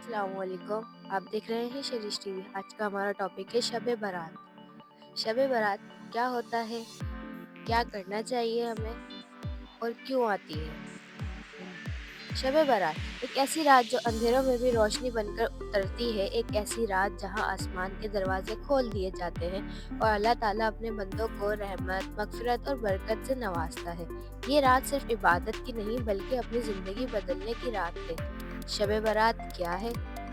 अस्सलाम वालेकुम। आप देख रहे हैं शरीश टीवी। आज का हमारा टॉपिक है शब बारात। शब बारात क्या होता है, क्या करना चाहिए हमें और क्यों आती है। शब बारात एक ऐसी रात जो अंधेरों में भी रोशनी बनकर उतरती है। एक ऐसी रात जहां आसमान के दरवाजे खोल दिए जाते हैं और अल्लाह ताला अपने बंदों को रहमत, मगफिरत और बरकत से नवाजता है। ये रात सिर्फ इबादत की नहीं बल्कि अपनी ज़िंदगी बदलने की रात है। शब बारात क्या है?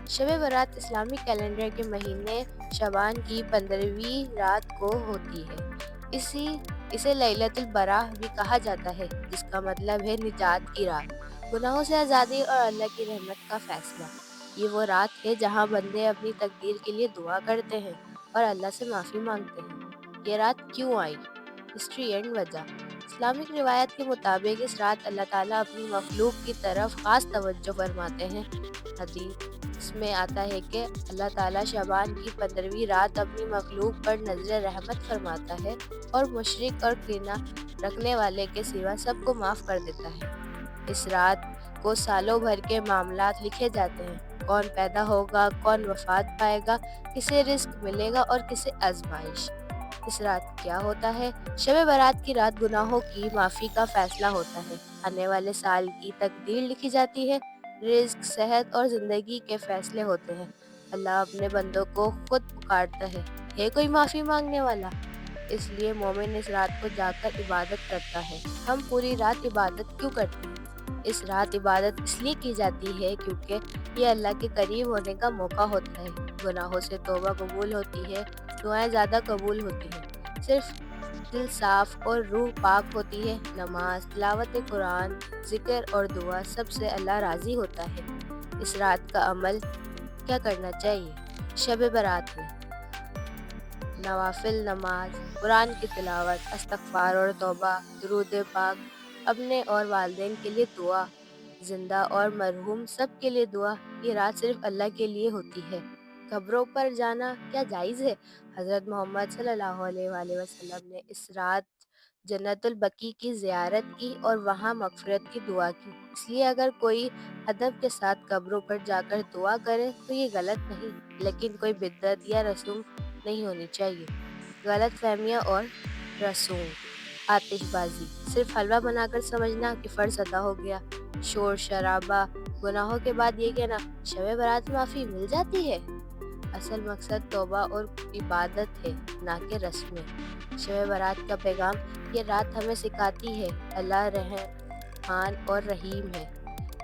शब बारात इस्लामी कैलेंडर के महीने शबान की 15वीं रात को होती है। इसी इसे लैलतुल बराह भी कहा जाता है, जिसका मतलब है निजात की रात, गुनाहों से आज़ादी और अल्लाह की रहमत का फैसला। ये वो रात है जहाँ बंदे अपनी तकदीर के लिए दुआ करते हैं और अल्लाह से माफ़ी मांगते हैं। ये रात क्यों आई? हिस्ट्री एंड वजह। इस्लामिक रिवायत के मुताबिक इस रात अल्लाह ताला अपनी मखलूक की तरफ ख़ास तवज्जो फरमाते हैं। हदीस में आता है कि अल्लाह ताला शबान की 15वीं रात अपनी मखलूक पर नजर रहमत फरमाता है और मुशरिक और कीना रखने वाले के सिवा सबको माफ़ कर देता है। इस रात को सालों भर के मामलात लिखे जाते हैं। कौन पैदा होगा, कौन वफात पाएगा, किसे रिस्क मिलेगा और किसे आजमाइश। इस रात क्या होता है? शब बारात की रात गुनाहों की माफ़ी का फैसला होता है। आने वाले साल की तकदीर लिखी जाती है। रिस्क, सेहत और ज़िंदगी के फैसले होते हैं। अल्लाह अपने बंदों को खुद पुकारता है कोई माफ़ी मांगने वाला? इसलिए मोमिन इस रात को जाकर इबादत करता है। हम पूरी रात इबादत क्यों करते हैं? इस रात इबादत इसलिए की जाती है क्योंकि ये अल्लाह के करीब होने का मौका होता है। गुनाहों से तौबा कबूल होती है, दुआएं ज़्यादा कबूल होती हैं। सिर्फ दिल साफ और रूह पाक होती है। नमाज, तिलावत कुरान, जिक्र और दुआ सबसे अल्लाह राज़ी होता है। इस रात का अमल क्या करना चाहिए? शब बारात में नवाफिल नमाज, कुरान की तिलावत, इस्तग़फ़ार और तौबा, दुरूद पाक, अपने और वालिदैन के लिए दुआ, जिंदा और मरहूम सब के लिए दुआ। ये रात सिर्फ अल्लाह के लिए होती है। कब्रों पर जाना क्या जायज़ है? हज़रत मोहम्मद सल्लल्लाहु अलैहि वसल्लम ने इस रात जन्नतुल बकी की ज़ियारत की और वहाँ मग़फ़िरत की दुआ की। इसलिए अगर कोई अदब के साथ कब्रों पर जाकर दुआ करे तो ये गलत नहीं, लेकिन कोई बिदअत या रस्म नहीं होनी चाहिए। गलत फहमियाँ और रसूम। आतिशबाजी सिर्फ हलवा बनाकर समझना कि फ़र्ज अदा हो गया। शोर शराबा, गुनाहों के बाद ये कहना शब बारात में माफ़ी मिल जाती है। असल मकसद तौबा और इबादत है, ना कि रस्में। शब बारात का पैगाम। ये रात हमें सिखाती है अल्लाह रहमान और रहीम है।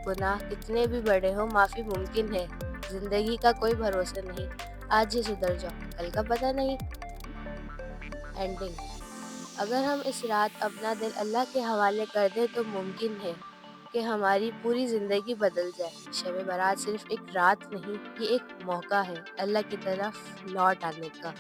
गुनाह कितने भी बड़े हों, माफ़ी मुमकिन है। ज़िंदगी का कोई भरोसा नहीं। आज ही सुधर जाओ, कल का पता नहीं। एंडिंग। अगर हम इस रात अपना दिल अल्लाह के हवाले कर दें तो मुमकिन है कि हमारी पूरी ज़िंदगी बदल जाए। शब बारात सिर्फ एक रात नहीं, ये एक मौका है अल्लाह की तरफ लौट आने का।